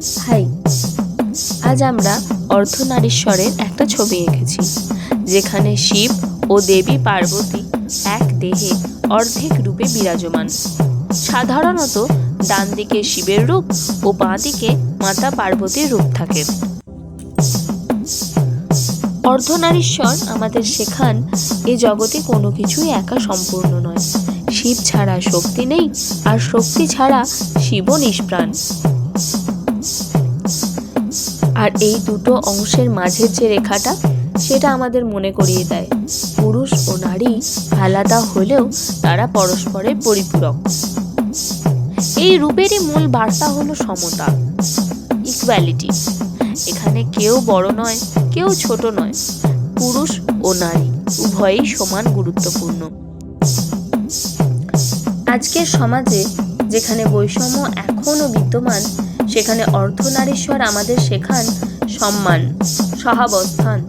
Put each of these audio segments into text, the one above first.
High, আজ আমরা অর্ধনারীশ্বরের একটা ছবি এঁকেছি, যেখানে শিব ও দেবী পার্বতী এক দেহে অর্ধেক রূপে বিরাজমান। সাধারণত ডান দিকে শিবের রূপ ও বাঁ দিকে মাতা পার্বতীর রূপ থাকে। অর্ধনারীশ্বর আমাদের শেখান এ জগতে কোনো কিছুই একা সম্পূর্ণ নয়। শিব ছাড়া শক্তি নেই, আর শক্তি ছাড়া শিবও নিষ্প্রাণ। আর এই দুটো অংশের মাঝের যে রেখাটা, সেটা আমাদের মনে করিয়ে দেয় পুরুষ ও নারী আলাদা হলেও তারা পরস্পরের পরিপূরক। এই রূপেরই মূল বার্তা হলো সমতা, ইকুয়ালিটি। এখানে কেউ বড় নয়, কেউ ছোট নয়, পুরুষ ও নারী উভয়ই সমান গুরুত্বপূর্ণ। আজকের সমাজে যেখানে বৈষম্য এখনও বিদ্যমান, সেখানে অর্ধনারীশ্বর আমাদের শেখান সম্মান, সহাবস্থান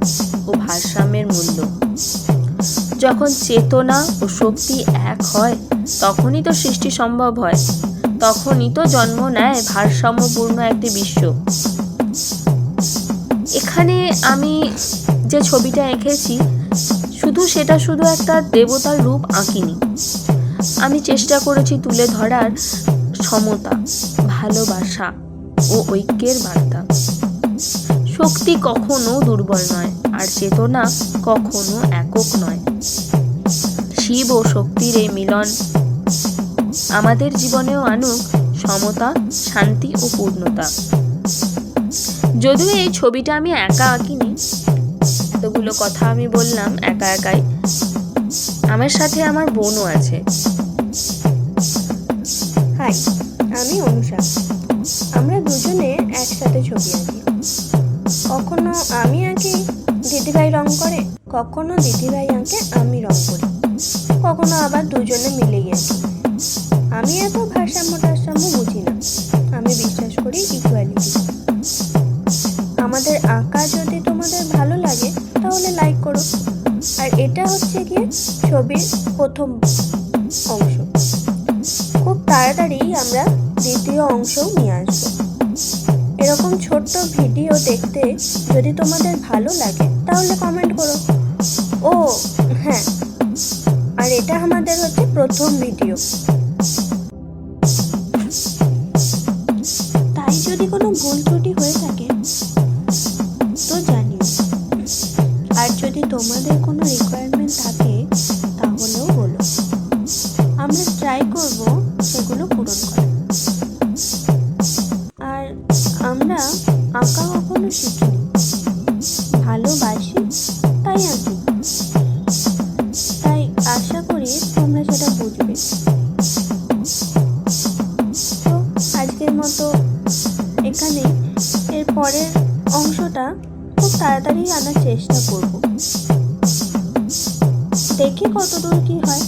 ও ভারসাম্যের মূল্য। যখন চেতনা ও শক্তি এক হয়, তখনই তো সৃষ্টি সম্ভব হয়, তখনই তো জন্ম নেয় ভারসাম্যপূর্ণ একটি বিশ্ব। এখানে আমি যে ছবিটা এঁকেছি, সেটা শুধু একটা দেবতার রূপ আঁকিনি। আমি চেষ্টা করেছি তুলে ধরার সমতা, ভালোবাসা ও ঐক্যের বার্তা। শক্তি কখনো দুর্বল নয়, আর চেতনা কখনো একক নয়। শিব ও শক্তির এই মিলন আমাদের জীবনেও আনুক সমতা, শান্তি ও পূর্ণতা। যদিও এই ছবিটা আমি একা আঁকিনি, এতগুলো কথা আমি বললাম একা একাই। আমার সাথে আমার বোনও আছে। হাই, আমি অনুষা। আমরা দুজনে একসাথে ছবি আঁকি। কখনো আমি আঁকি, দিদিভাই রং করে, কখনো দিদিভাই আঁকে, আমি রং করি, কখনো আবার দুজনে মিলেই আঁকি। আমি এত ভারসাম্য বুঝি না, আমি বিশ্বাস করি ইকুয়ালিটি। আমাদের আঁকা যদি তোমাদের ভালো লাগে তাহলে লাইক করো। আর এটা হচ্ছে গিয়ে ছবির প্রথম অংশ। খুব তাড়াতাড়ি আমরা দ্বিতীয় অংশও নিয়ে আসবো। এরকম ছোট্ট ভিডিও দেখতে যদি তোমাদের ভালো লাগে তাহলে কমেন্ট করো। ও হ্যাঁ, আর এটা আমাদের হচ্ছে প্রথম ভিডিও, তাই যদি কোনো ভুল ত্রুটি হয়ে থাকে তো জানিও। আর যদি তোমাদের কোনো রিকোয়ারমেন্ট থাকে তাহলেও বলো, আমরা ট্রাই করব সেগুলো পূরণ করার। আর আমরা আঁকা কখনো শিখিনি, ভালোবাসি তাই আঁকি। তাই আশা করি তোমরা সেটা বুঝবে। তো আজকের মতো এখানে, এর পরের অংশটা খুব তাড়াতাড়ি আনার চেষ্টা করব। দেখি কতদূর কি হয়।